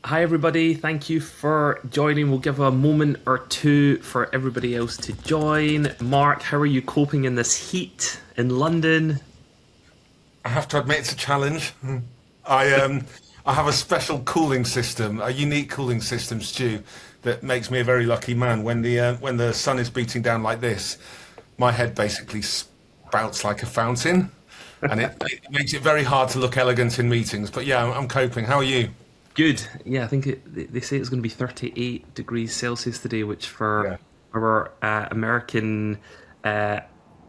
Hi, everybody. Thank you for joining. We'll give a moment or two for everybody else to join. Mark, how are you coping in this heat in London? I have to admit it's a challenge. I have a special cooling system, a unique cooling system, Stu, that makes me a very lucky man. When the sun is beating down like this, my head basically spouts like a fountain, and it makes it very hard to look elegant in meetings. But yeah, I'm coping. How are you? Good. Yeah, I think they say it's going to be 38 degrees Celsius today, which for Yeah. our American uh,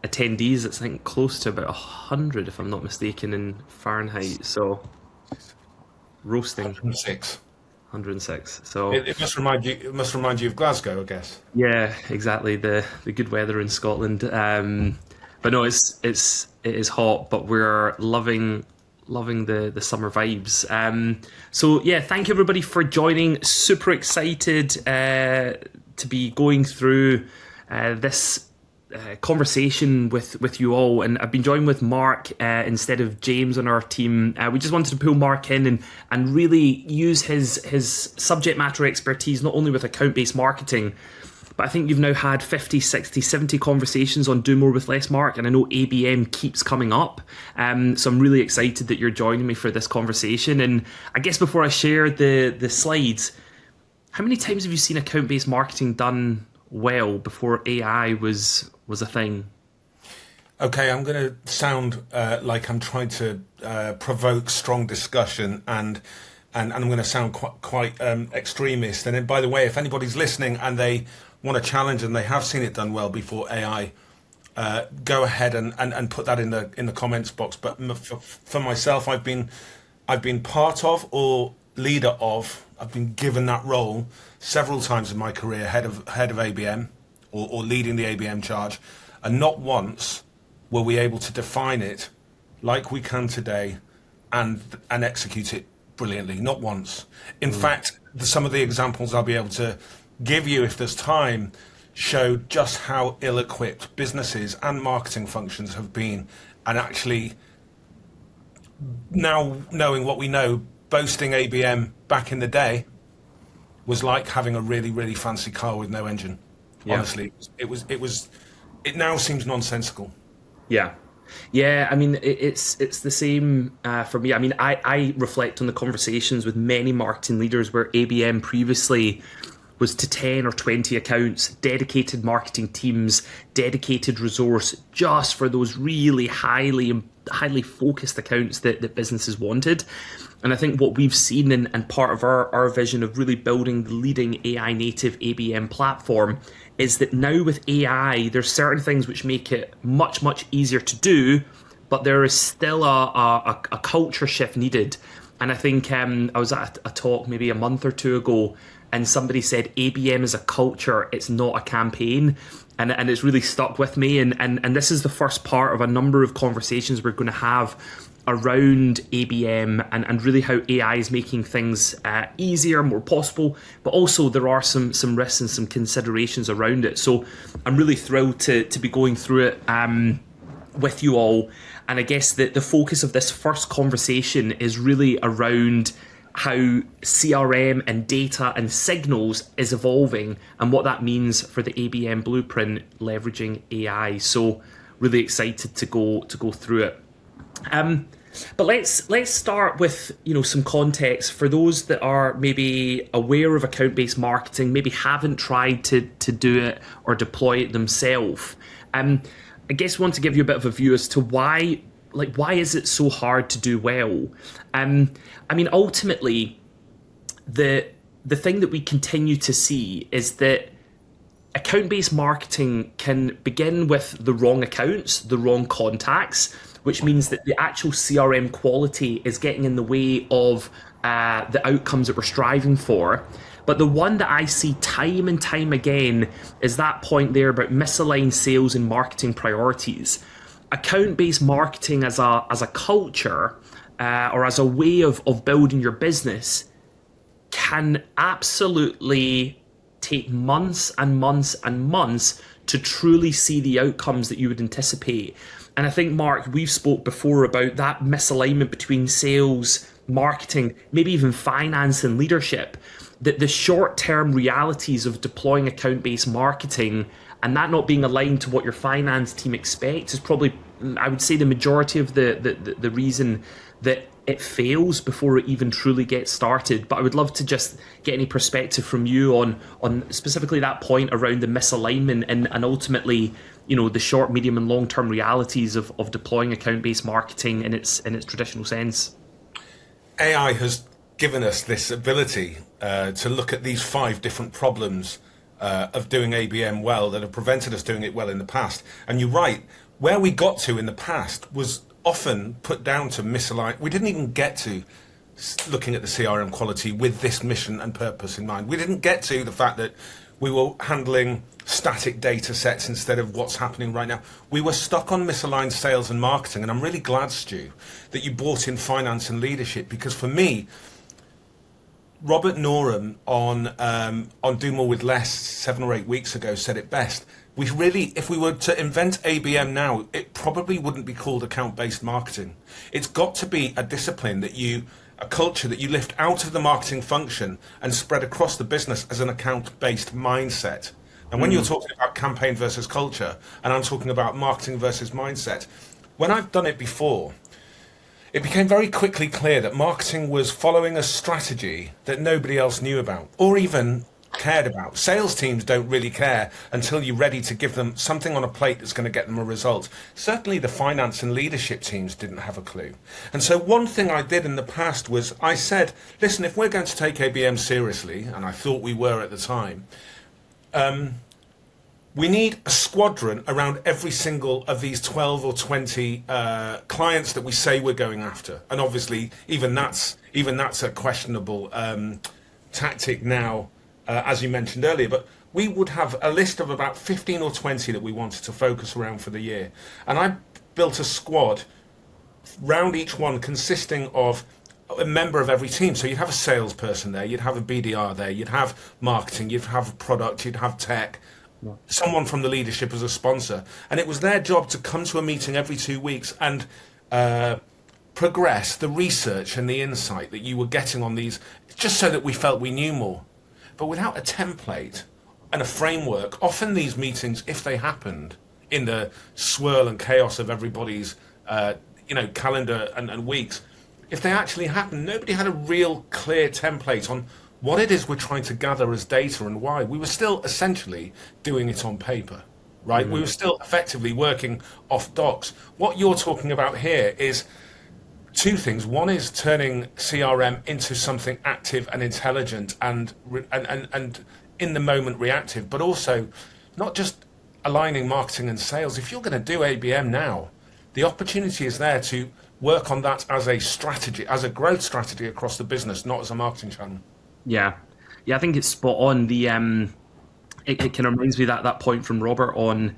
attendees, it's I think close to about 100, if I'm not mistaken, in Fahrenheit. So roasting 106. 106. So It must remind you. It must remind you of Glasgow, I guess. yeah, exactly. The good weather in Scotland. But no, it is hot, but we're loving the summer vibes. So yeah, thank you everybody for joining. Super excited to be going through this conversation with you all, and I've been joined with Mark instead of James on our team. We just wanted to pull Mark in and really use his subject matter expertise, not only with account-based marketing, but I think you've now had 50, 60, 70 conversations on Do More with Less, Mark, and I know ABM keeps coming up. So I'm really excited that you're joining me for this conversation. And I guess before I share the slides, how many times have you seen account-based marketing done well before AI was a thing? Okay, I'm going to sound like I'm trying to provoke strong discussion, and I'm going to sound quite extremist. And then, by the way, if anybody's listening and they want a challenge and they have seen it done well before AI, go ahead and put that in the comments box. But for myself, I've been part of or leader of. I've been given that role several times in my career, head of ABM or leading the ABM charge, and not once were we able to define it like we can today and execute it brilliantly. Not once. In fact, some of the examples I'll be able to give you, if there's time, show just how ill-equipped businesses and marketing functions have been, and actually now knowing what we know, boasting ABM back in the day was like having a really, really fancy car with no engine. Yeah. Honestly, it now seems nonsensical. Yeah. Yeah, I mean, it's the same for me. I mean, I reflect on the conversations with many marketing leaders where ABM previously was to 10 or 20 accounts, dedicated marketing teams, dedicated resource just for those really highly focused accounts that businesses wanted. And I think what we've seen and part of our vision of really building the leading AI native ABM platform is that now with AI, there's certain things which make it much, much easier to do, but there is still a culture shift needed. And I think I was at a talk maybe a month or two ago, and somebody said ABM is a culture, it's not a campaign. And it's really stuck with me. And this is the first part of a number of conversations we're going to have around ABM and really how AI is making things easier, more possible, but also there are some risks and some considerations around it. So I'm really thrilled to be going through it with you all. And I guess that the focus of this first conversation is really around how CRM and data and signals is evolving and what that means for the ABM blueprint leveraging AI. So really excited to go through it. But let's start with some context for those that are maybe aware of account-based marketing, maybe haven't tried to do it or deploy it themselves. I guess I want to give you a bit of a view as to why is it so hard to do well? I mean, ultimately, the thing that we continue to see is that account-based marketing can begin with the wrong accounts, the wrong contacts, which means that the actual CRM quality is getting in the way of the outcomes that we're striving for. But the one that I see time and time again is that point there about misaligned sales and marketing priorities. Account-based marketing as a culture or as a way of building your business can absolutely take months and months and months to truly see the outcomes that you would anticipate. And I think, Mark, we've spoke before about that misalignment between sales, marketing, maybe even finance and leadership, that the short-term realities of deploying account-based marketing and that not being aligned to what your finance team expects is probably, I would say, the majority of the reason that it fails before it even truly gets started. But I would love to just get any perspective from you on specifically that point around the misalignment and ultimately, the short, medium, and long-term realities of deploying account-based marketing in its traditional sense. AI has given us this ability to look at these 5 different problems of doing ABM well that have prevented us doing it well in the past. And you're right, where we got to in the past was often put down to misaligned. We didn't even get to looking at the CRM quality with this mission and purpose in mind. We didn't get to the fact that we were handling static data sets instead of what's happening right now. We were stuck on misaligned sales and marketing. And I'm really glad, Stu, that you brought in finance and leadership, because for me, Robert Norum on Do More with Less 7 or 8 weeks ago said it best. If we were to invent ABM now, it probably wouldn't be called account-based marketing. It's got to be a discipline a culture that you lift out of the marketing function and spread across the business as an account-based mindset. And when you're talking about campaign versus culture, and I'm talking about marketing versus mindset, when I've done it before, it became very quickly clear that marketing was following a strategy that nobody else knew about or even cared about. Sales teams don't really care until you're ready to give them something on a plate that's going to get them a result. Certainly the finance and leadership teams didn't have a clue. And so one thing I did in the past was I said, listen, if we're going to take ABM seriously, and I thought we were at the time, we need a squadron around every single of these 12 or 20 clients that we say we're going after. And obviously, even that's a questionable tactic now, as you mentioned earlier. But we would have a list of about 15 or 20 that we wanted to focus around for the year. And I built a squad round each one consisting of a member of every team. So you'd have a salesperson there, you'd have a BDR there, you'd have marketing, you'd have product, you'd have tech, someone from the leadership as a sponsor. And it was their job to come to a meeting every 2 weeks and progress the research and the insight that you were getting on these, just so that we felt we knew more. But without a template and a framework, often these meetings, if they happened in the swirl and chaos of everybody's calendar and weeks, if they actually happened, nobody had a real clear template on what it is we're trying to gather as data and why. We were still essentially doing it on paper, right? We were still effectively working off docs. What you're talking about here is 2 things. One is turning CRM into something active and intelligent and in the moment reactive, but also not just aligning marketing and sales. If you're going to do ABM now, the opportunity is there to work on that as a strategy, as a growth strategy across the business, not as a marketing channel. Yeah, I think it's spot on. It kind of reminds me that point from Robert on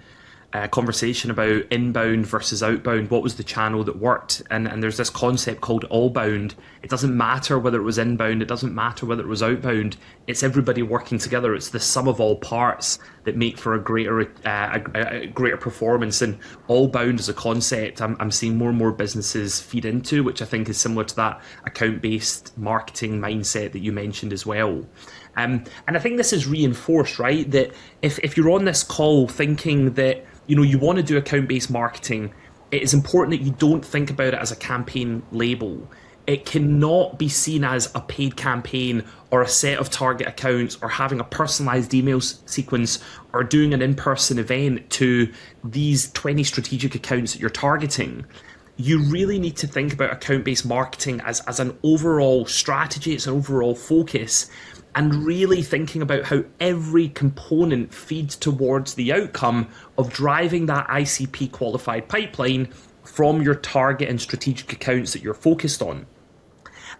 conversation about inbound versus outbound. What was the channel that worked? And there's this concept called all-bound. It doesn't matter whether it was inbound. It doesn't matter whether it was outbound. It's everybody working together. It's the sum of all parts that make for a greater performance. And all-bound as a concept, I'm seeing more and more businesses feed into, which I think is similar to that account-based marketing mindset that you mentioned as well. And I think this is reinforced, right? That if you're on this call thinking that you want to do account-based marketing, it is important that you don't think about it as a campaign label. It cannot be seen as a paid campaign or a set of target accounts or having a personalized email sequence or doing an in-person event to these 20 strategic accounts that you're targeting. You really need to think about account-based marketing as an overall strategy. It's an overall focus, and really thinking about how every component feeds towards the outcome of driving that ICP qualified pipeline from your target and strategic accounts that you're focused on.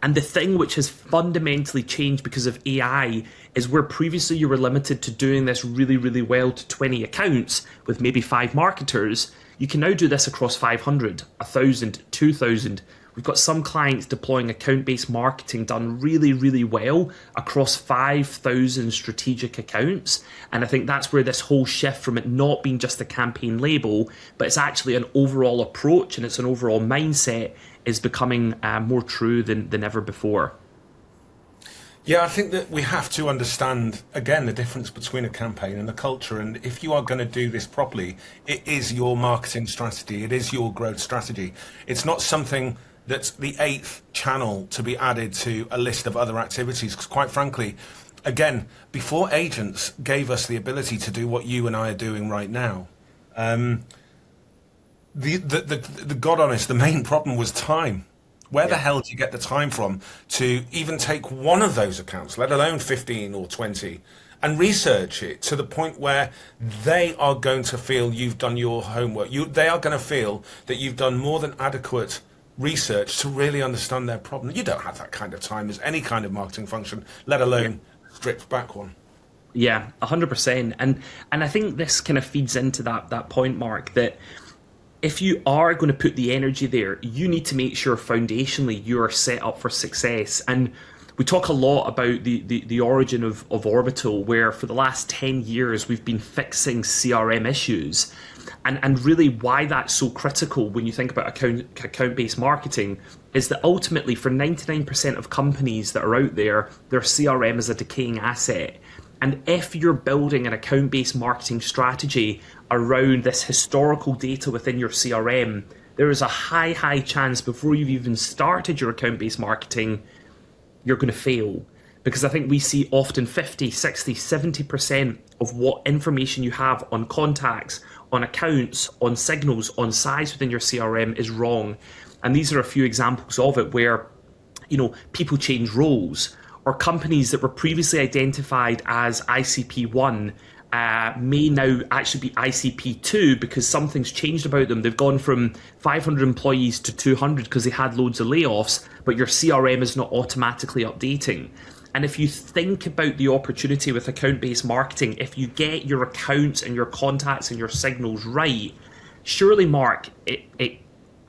And the thing which has fundamentally changed because of AI is where previously you were limited to doing this really, really well to 20 accounts with maybe 5 marketers. You can now do this across 500, 1,000, 2,000. We've got some clients deploying account-based marketing done really, really well across 5,000 strategic accounts. And I think that's where this whole shift from it not being just a campaign label, but it's actually an overall approach and it's an overall mindset is becoming more true than ever before. Yeah, I think that we have to understand, again, the difference between a campaign and a culture. And if you are going to do this properly, it is your marketing strategy. It is your growth strategy. It's not something that's the eighth channel to be added to a list of other activities. Because quite frankly, again, before agents gave us the ability to do what you and I are doing right now, the God honest, the main problem was time. Where the hell do you get the time from to even take one of those accounts, let alone 15 or 20, and research it to the point where they are going to feel you've done your homework. They are going to feel that you've done more than adequate research to really understand their problem. You don't have that kind of time as any kind of marketing function, let alone stripped back one. Yeah, 100%. And I think this kind of feeds into that point, Mark, that if you are going to put the energy there, you need to make sure foundationally you are set up for success. And we talk a lot about the origin of Orbital, where for the last 10 years we've been fixing CRM issues. And really why that's so critical when you think about account-based marketing is that ultimately for 99% of companies that are out there, their CRM is a decaying asset. And if you're building an account-based marketing strategy around this historical data within your CRM, there is a high chance before you've even started your account-based marketing, you're going to fail. Because I think we see often 50, 60, 70% of what information you have on contacts, on accounts, on signals, on size within your CRM is wrong. And these are a few examples of it where, people change roles, or companies that were previously identified as ICP1 may now actually be ICP2 because something's changed about them. They've gone from 500 employees to 200 because they had loads of layoffs, but your CRM is not automatically updating. And if you think about the opportunity with account-based marketing, if you get your accounts and your contacts and your signals right, surely, Mark, it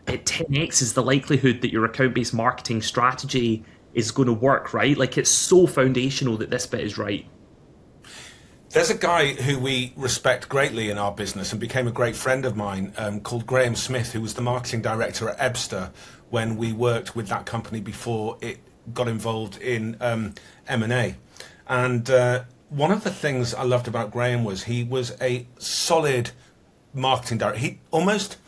10x is the likelihood that your account-based marketing strategy is going to work, right? Like, it's so foundational that this bit is right. There's a guy who we respect greatly in our business and became a great friend of mine called Graham Smith, who was the marketing director at Ebster when we worked with that company before it got involved in M&A. And one of the things I loved about Graham was he was a solid marketing director. He almost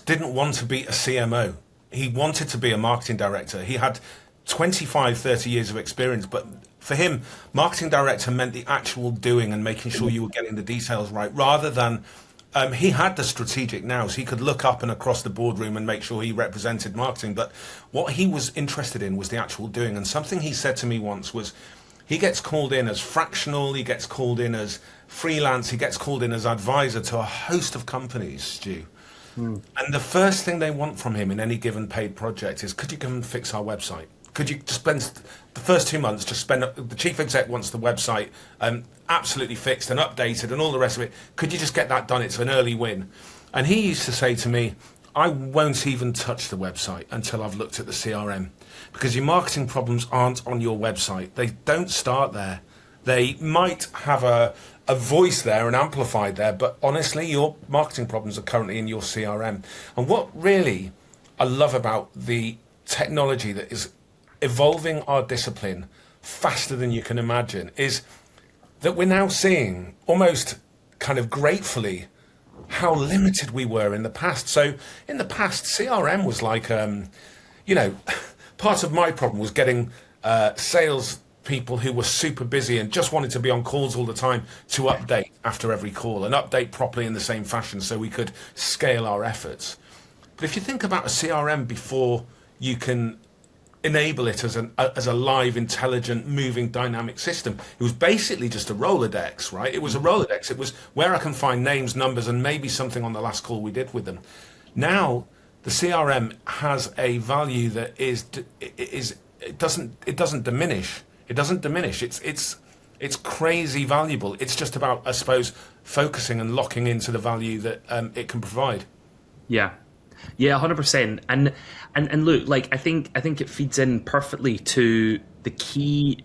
didn't want to be a CMO. He wanted to be a marketing director. He had 25, 30 years of experience, but for him, marketing director meant the actual doing and making sure you were getting the details right, rather than he had the strategic nous. He could look up and across the boardroom and make sure he represented marketing. But what he was interested in was the actual doing. And something he said to me once was, he gets called in as fractional, he gets called in as freelance, he gets called in as advisor to a host of companies, Stu. And the first thing they want from him in any given paid project is, could you come and fix our website? Could you just spend the first 2 months, the chief exec wants the website absolutely fixed and updated and all the rest of it. Could you just get that done? It's an early win. And he used to say to me, I won't even touch the website until I've looked at the CRM, because your marketing problems aren't on your website. They don't start there. They might have a voice there and amplified there, but honestly, your marketing problems are currently in your CRM. And what really I love about the technology that is evolving our discipline faster than you can imagine is that we're now seeing, almost kind of gratefully, how limited we were in the past. So in the past, CRM was like, part of my problem was getting sales people who were super busy and just wanted to be on calls all the time to update after every call and update properly in the same fashion so we could scale our efforts. But if you think about a CRM before you can enable it as a live, intelligent, moving, dynamic system, it was basically just a Rolodex, right? It was a Rolodex. It was where I can find names, numbers, and maybe something on the last call we did with them. Now, the CRM has a value that it doesn't diminish. It doesn't diminish. It's crazy valuable. It's just about, I suppose, focusing and locking into the value that it can provide. Yeah. Yeah, 100%. And look, like I think it feeds in perfectly to the key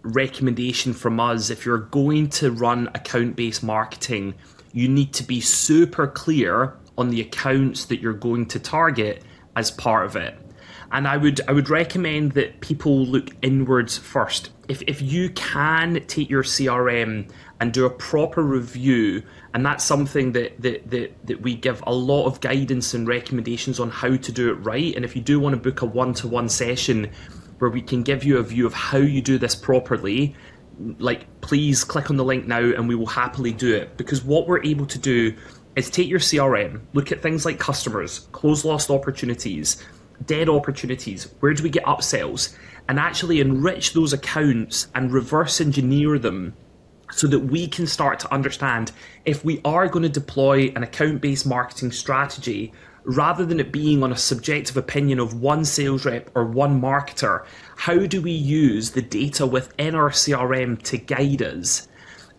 recommendation from us. If you're going to run account-based marketing, you need to be super clear on the accounts that you're going to target as part of it. And I would recommend that people look inwards first. If you can take your CRM and do a proper review, and that's something that we give a lot of guidance and recommendations on how to do it right. And if you do want to book a one-to-one session where we can give you a view of how you do this properly, like, please click on the link now and we will happily do it. Because what we're able to do is take your CRM, look at things like customers, close lost opportunities, dead opportunities, where do we get upsells, and actually enrich those accounts and reverse engineer them so that we can start to understand if we are going to deploy an account-based marketing strategy, rather than it being on a subjective opinion of one sales rep or one marketer, how do we use the data within our CRM to guide us?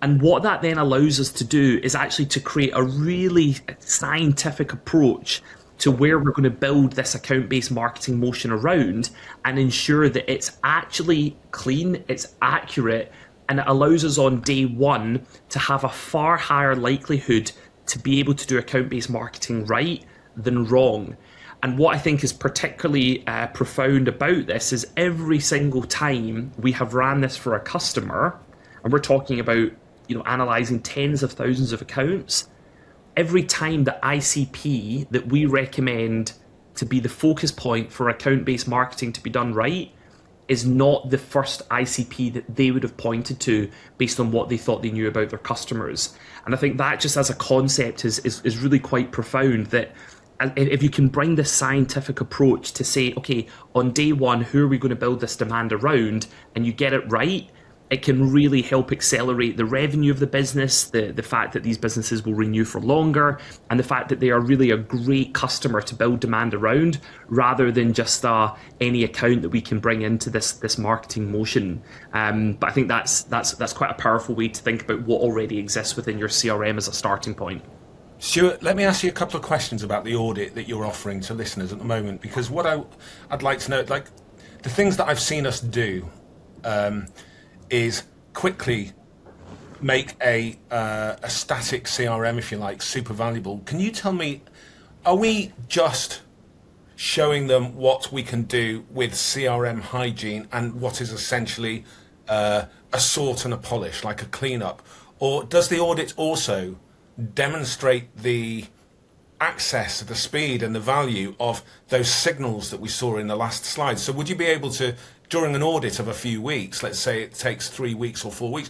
And what that then allows us to do is actually to create a really scientific approach to where we're going to build this account-based marketing motion around, and ensure that it's actually clean, it's accurate, and it allows us on day one to have a far higher likelihood to be able to do account-based marketing right than wrong. And what I think is particularly profound about this is every single time we have ran this for a customer, and we're talking about, analyzing tens of thousands of accounts, every time the ICP that we recommend to be the focus point for account-based marketing to be done right is not the first ICP that they would have pointed to based on what they thought they knew about their customers. And I think that just as a concept is really quite profound, that if you can bring this scientific approach to say, okay, on day one, who are we going to build this demand around, and you get it right, it can really help accelerate the revenue of the business, the fact that these businesses will renew for longer, and the fact that they are really a great customer to build demand around, rather than just any account that we can bring into this marketing motion. But I think that's quite a powerful way to think about what already exists within your CRM as a starting point. Stuart, let me ask you a couple of questions about the audit that you're offering to listeners at the moment, because what I'd like to know, like the things that I've seen us do, is quickly make a static CRM, if you like, super valuable. Can you tell me, are we just showing them what we can do with CRM hygiene and what is essentially a sort and a polish, like a cleanup? Or does the audit also demonstrate the access, the speed and the value of those signals that we saw in the last slide? So would you be able to, during an audit of a few weeks, let's say it takes 3 weeks or 4 weeks,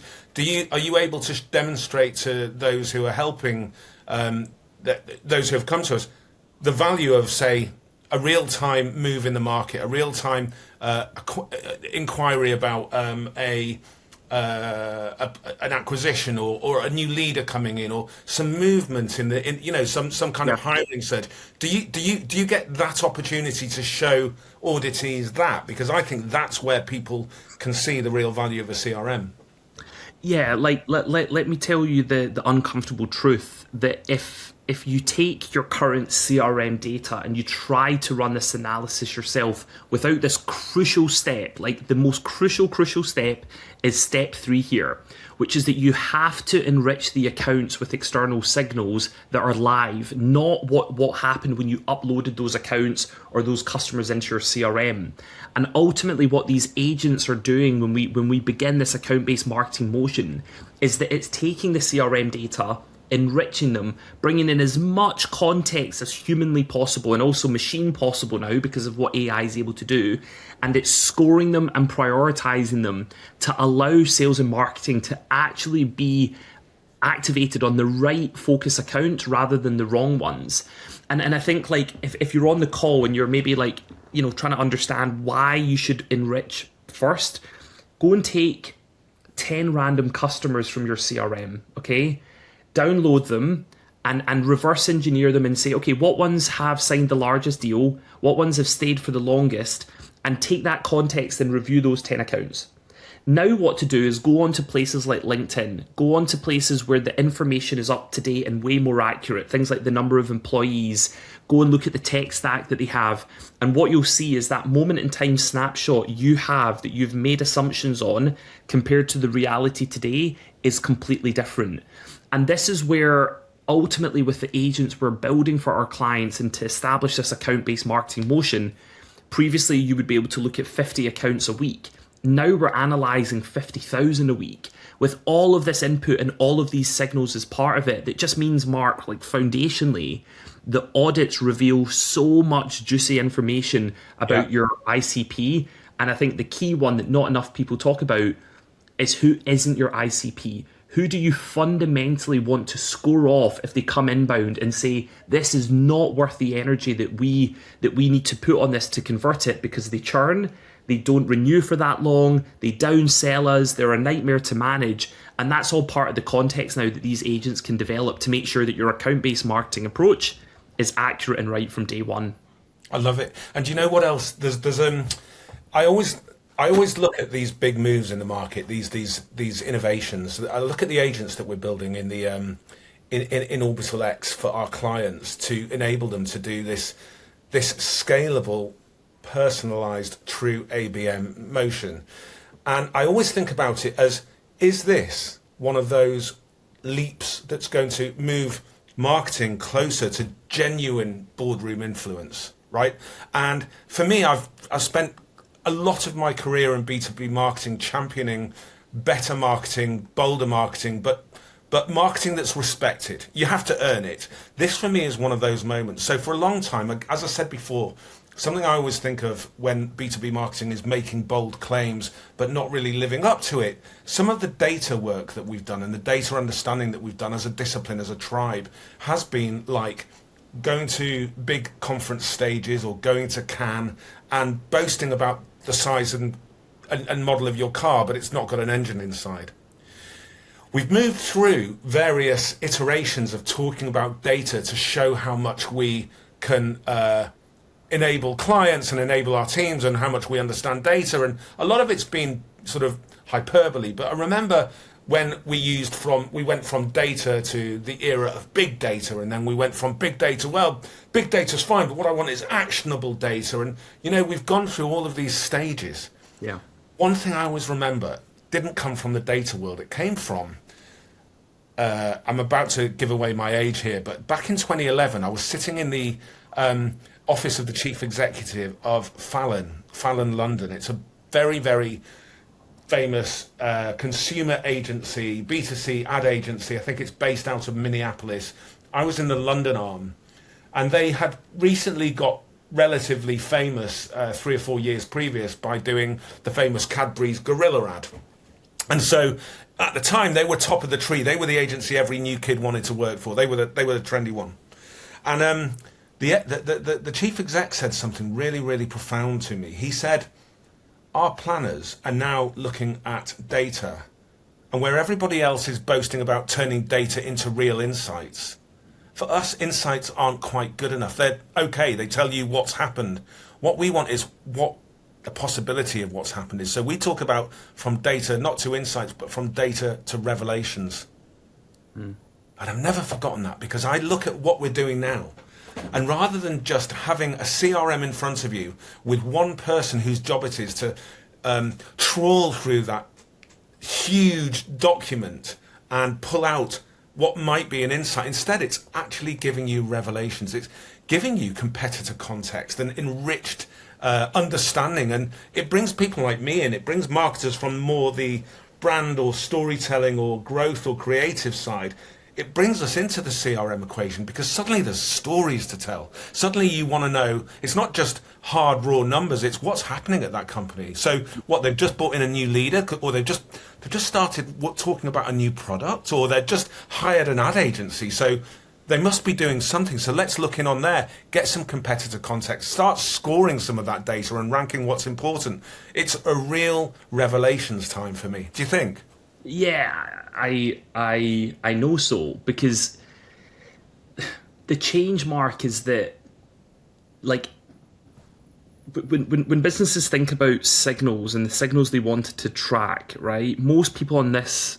are you able to demonstrate to those who are helping, those who have come to us, the value of, say, a real-time move in the market, a real-time inquiry about an acquisition or a new leader coming in, or some movement in some kind of hiring surge? Do you get that opportunity to show auditees that? Because I think that's where people can see the real value of a CRM. Yeah, like let me tell you the uncomfortable truth, that if you take your current CRM data and you try to run this analysis yourself without this crucial step, like the most crucial step is step 3 here, which is that you have to enrich the accounts with external signals that are live, not what happened when you uploaded those accounts or those customers into your CRM. And ultimately what these agents are doing when we begin this account-based marketing motion is that it's taking the CRM data, enriching them, bringing in as much context as humanly possible and also machine possible now because of what AI is able to do, and it's scoring them and prioritizing them to allow sales and marketing to actually be activated on the right focus account rather than the wrong ones. And I think, like, if you're on the call and you're maybe like, trying to understand why you should enrich first, go and take 10 random customers from your CRM, okay? Download them and reverse engineer them and say, okay, what ones have signed the largest deal? What ones have stayed for the longest? And take that context and review those 10 accounts. Now what to do is go on to places like LinkedIn, go on to places where the information is up to date and way more accurate, things like the number of employees, go and look at the tech stack that they have. And what you'll see is that moment in time snapshot you have that you've made assumptions on compared to the reality today is completely different. And this is where ultimately with the agents we're building for our clients and to establish this account-based marketing motion, previously you would be able to look at 50 accounts a week. Now we're analysing 50,000 a week with all of this input and all of these signals as part of it. That just means, Mark, like foundationally, the audits reveal so much juicy information about your ICP. And I think the key one that not enough people talk about is who isn't your ICP. Who do you fundamentally want to score off if they come inbound and say, this is not worth the energy that we need to put on this to convert it, because they churn, they don't renew for that long, they downsell us, they're a nightmare to manage. And that's all part of the context now that these agents can develop to make sure that your account-based marketing approach is accurate and right from day one. I love it. And do you know what else? There's I always look at these big moves in the market, these innovations. I look at the agents that we're building in the in Orbital X for our clients to enable them to do this scalable, personalized, true ABM motion. And I always think about it as, is this one of those leaps that's going to move marketing closer to genuine boardroom influence, right? And for me, I've spent a lot of my career in B2B marketing championing better marketing, bolder marketing, but marketing that's respected. You have to earn it. This for me is one of those moments. So for a long time, as I said before, something I always think of when B2B marketing is making bold claims but not really living up to it. Some of the data work that we've done and the data understanding that we've done as a discipline, as a tribe, has been like going to big conference stages or going to Cannes and boasting about the size and model of your car, but it's not got an engine inside. We've moved through various iterations of talking about data to show how much we can enable clients and enable our teams and how much we understand data. And a lot of it's been sort of hyperbole. But I remember when we went from data to the era of big data, and then we went from big data, well, big data's fine, but what I want is actionable data. And, you know, we've gone through all of these stages. Yeah. One thing I always remember didn't come from the data world. It came from, I'm about to give away my age here, but back in 2011, I was sitting in the office of the chief executive of Fallon London. It's a very, very famous consumer agency, B2C ad agency. I think it's based out of Minneapolis. I was in the London arm, and they had recently got relatively famous 3 or 4 years previous by doing the famous Cadbury's Gorilla ad. And so at the time they were top of the tree. They were the agency every new kid wanted to work for. They were the trendy one. And the chief exec said something really, really profound to me. He said, our planners are now looking at data, and where everybody else is boasting about turning data into real insights, for us, insights aren't quite good enough. They're okay, they tell you what's happened. What we want is what the possibility of what's happened is. So we talk about from data, not to insights, but from data to revelations. And I've never forgotten that, because I look at what we're doing now. And rather than just having a CRM in front of you with one person whose job it is to trawl through that huge document and pull out what might be an insight, instead it's actually giving you revelations. It's giving you competitor context and enriched understanding. And it brings people like me in. It brings marketers from more the brand or storytelling or growth or creative side. It brings us into the CRM equation, because suddenly there's stories to tell. Suddenly you want to know, it's not just hard raw numbers, it's what's happening at that company. So what, they've just brought in a new leader, or they've just started talking about a new product, or they've just hired an ad agency. So they must be doing something. So let's look in on there, get some competitor context, start scoring some of that data and ranking what's important. It's a real revelations time for me. Do you think? Yeah, I know so, because the change, Mark, is that, like, when businesses think about signals and the signals they want to track, right? Most people on this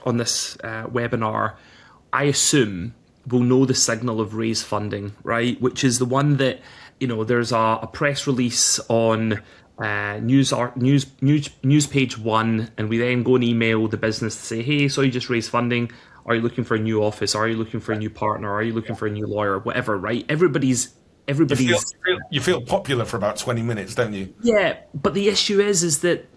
webinar, I assume, will know the signal of raise funding, right? Which is the one that, there's a press release on news page one, and we then go and email the business to say, hey, so you just raised funding. Are you looking for a new office? Are you looking for a new partner? Are you looking for a new lawyer? Whatever, right? Everybody's. You feel popular for about 20 minutes, don't you? Yeah, but the issue is that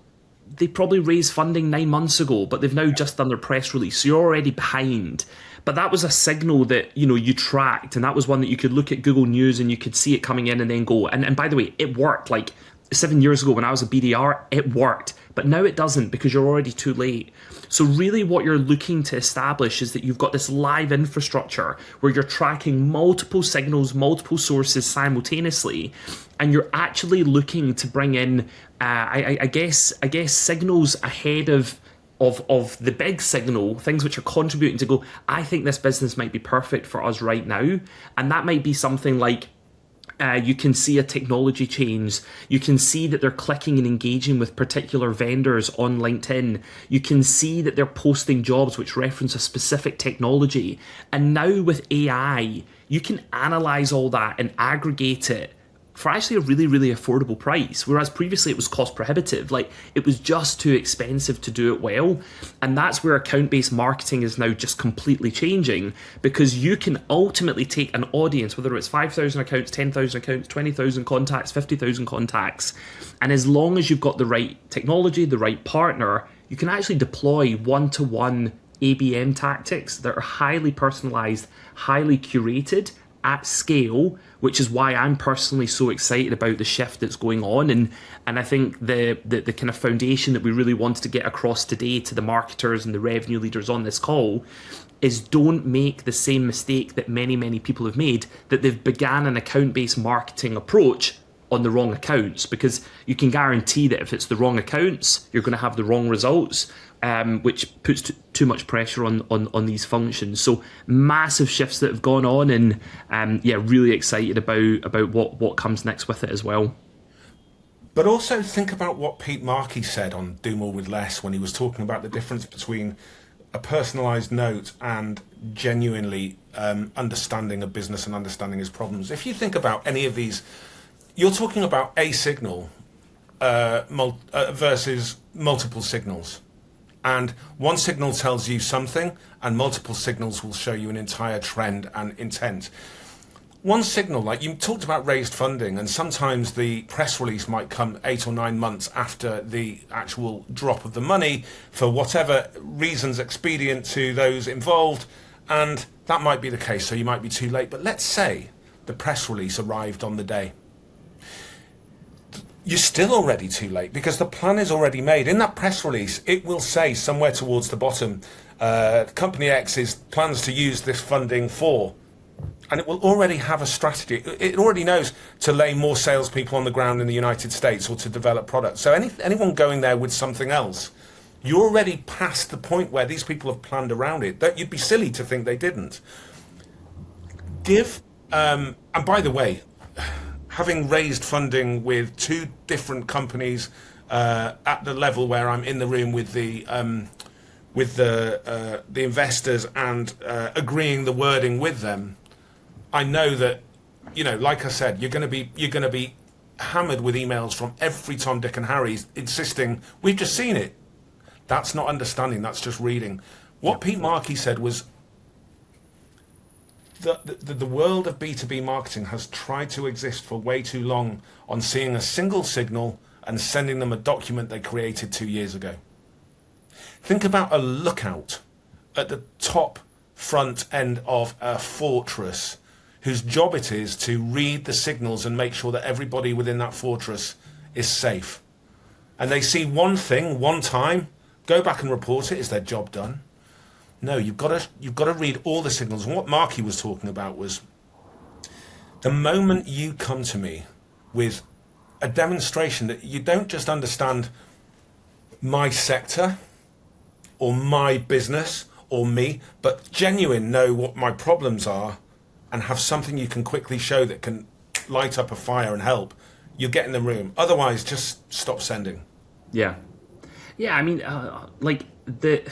they probably raised funding 9 months ago, but they've now just done their press release, so you're already behind. But that was a signal that you tracked, and that was one that you could look at Google News and you could see it coming in and then go. And by the way, it worked. Like 7 years ago when I was a BDR, it worked, but now it doesn't because you're already too late. So really what you're looking to establish is that you've got this live infrastructure where you're tracking multiple signals, multiple sources simultaneously, and you're actually looking to bring in, I guess, signals ahead of the big signal, things which are contributing to go, I think this business might be perfect for us right now. And that might be something like, you can see a technology change. You can see that they're clicking and engaging with particular vendors on LinkedIn. You can see that they're posting jobs which reference a specific technology. And now with AI, you can analyze all that and aggregate it for actually a really, really affordable price. Whereas previously it was cost prohibitive. Like, it was just too expensive to do it well. And that's where account-based marketing is now just completely changing, because you can ultimately take an audience, whether it's 5,000 accounts, 10,000 accounts, 20,000 contacts, 50,000 contacts. And as long as you've got the right technology, the right partner, you can actually deploy one-to-one ABM tactics that are highly personalized, highly curated, at scale, which is why I'm personally so excited about the shift that's going on. And I think the kind of foundation that we really wanted to get across today to the marketers and the revenue leaders on this call is, don't make the same mistake that many people have made, that they've began an account-based marketing approach on the wrong accounts, because you can guarantee that if it's the wrong accounts, you're going to have the wrong results, which puts too much pressure on these functions. So massive shifts that have gone on, and really excited about what comes next with it as well. But also think about what Pete Markey said on Do More with Less when he was talking about the difference between a personalized note and genuinely understanding a business and understanding his problems. If you think about any of these, you're talking about a signal versus multiple signals. And one signal tells you something, and multiple signals will show you an entire trend and intent. One signal, like you talked about raised funding, and sometimes the press release might come 8 or 9 months after the actual drop of the money for whatever reasons expedient to those involved, and that might be the case, so you might be too late. But let's say the press release arrived on the day. You're still already too late, because the plan is already made. In that press release, it will say somewhere towards the bottom, Company X's plans to use this funding for, and it will already have a strategy. It already knows to lay more salespeople on the ground in the United States or to develop products. So anyone going there with something else, you're already past the point where these people have planned around it. That you'd be silly to think they didn't. And by the way, having raised funding with 2 different companies at the level where I'm in the room with the investors and agreeing the wording with them, I know that, like I said, you're going to be hammered with emails from every Tom, Dick, and Harry insisting we've just seen it. That's not understanding. That's just reading. What Pete Markey said was, the world of B2B marketing has tried to exist for way too long on seeing a single signal and sending them a document they created 2 years ago. Think about a lookout at the top front end of a fortress whose job it is to read the signals and make sure that everybody within that fortress is safe. And they see one thing one time, go back and report it. Is their job done? No, you've got to read all the signals. And what Markey was talking about was, the moment you come to me with a demonstration that you don't just understand my sector or my business or me, but genuine know what my problems are and have something you can quickly show that can light up a fire and help, you'll get in the room. Otherwise, just stop sending. Yeah. Yeah, I mean, like the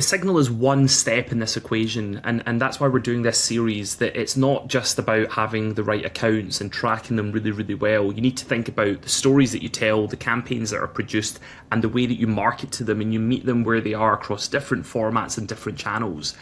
signal is one step in this equation, and that's why we're doing this series, that it's not just about having the right accounts and tracking them really, really well. You need to think about the stories that you tell, the campaigns that are produced, and the way that you market to them, and you meet them where they are across different formats and different channels.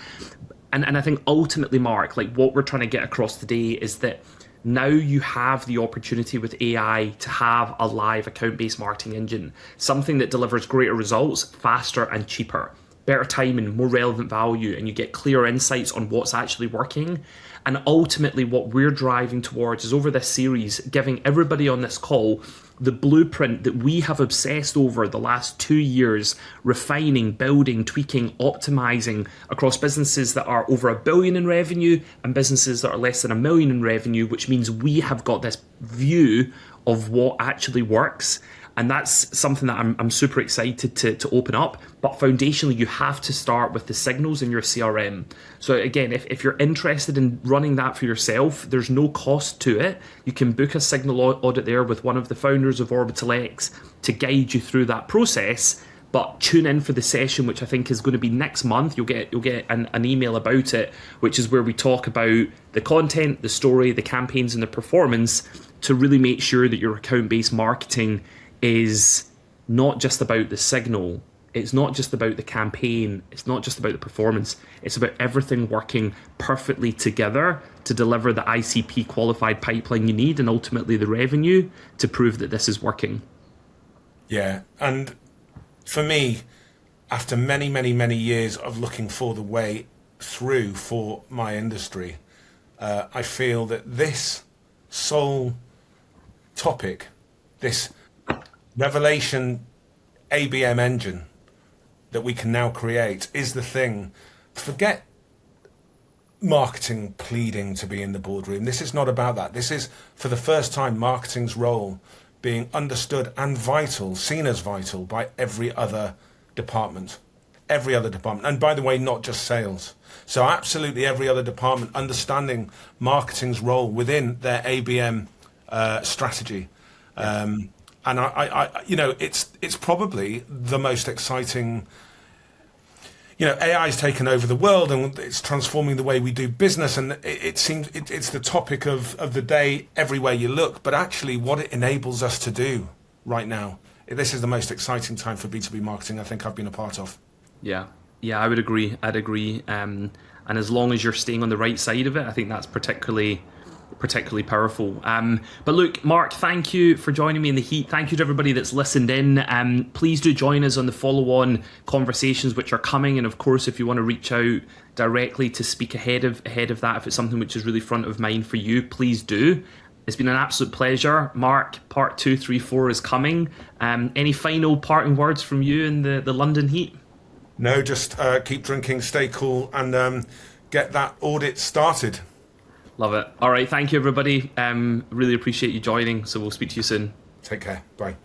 And I think ultimately, Mark, like what we're trying to get across today is that now you have the opportunity with AI to have a live account-based marketing engine, something that delivers greater results faster and cheaper, better timing, more relevant value, and you get clear insights on what's actually working. And ultimately what we're driving towards is, over this series, giving everybody on this call the blueprint that we have obsessed over the last 2 years, refining, building, tweaking, optimizing across businesses that are over $1 billion in revenue and businesses that are less than $1 million in revenue, which means we have got this view of what actually works. And that's something that I'm super excited to open up. But foundationally, you have to start with the signals in your CRM. So again, if you're interested in running that for yourself, there's no cost to it. You can book a signal audit there with one of the founders of Orbital X to guide you through that process. But tune in for the session, which I think is going to be next month. You'll get an email about it, which is where we talk about the content, the story, the campaigns, and the performance to really make sure that your account-based marketing is not just about the signal, it's not just about the campaign, it's not just about the performance, it's about everything working perfectly together to deliver the ICP qualified pipeline you need, and ultimately the revenue to prove that this is working. Yeah, and for me, after many, many, many years of looking for the way through for my industry, I feel that this sole topic, this revelation ABM engine that we can now create, is the thing. Forget marketing pleading to be in the boardroom. This is not about that. This is, for the first time, marketing's role being understood and vital, seen as vital by every other department. Every other department. And by the way, not just sales. So absolutely every other department understanding marketing's role within their ABM strategy. And I it's probably the most exciting. AI's taken over the world and it's transforming the way we do business, and it seems it's the topic of the day everywhere you look. But actually, what it enables us to do right now, this is the most exciting time for B2B marketing I think I've been a part of. Yeah, I would agree. I'd agree. And as long as you're staying on the right side of it, I think that's particularly powerful. But look, Mark, thank you for joining me in the heat. Thank you to everybody that's listened in. Please do join us on the follow-on conversations which are coming. And of course, if you want to reach out directly to speak ahead of that, if it's something which is really front of mind for you, please do. It's been an absolute pleasure. Mark, part 2, 3, 4 is coming. Any final parting words from you in the London heat? No, just keep drinking, stay cool, and get that audit started. Love it. All right. Thank you, everybody. Really appreciate you joining. So we'll speak to you soon. Take care. Bye.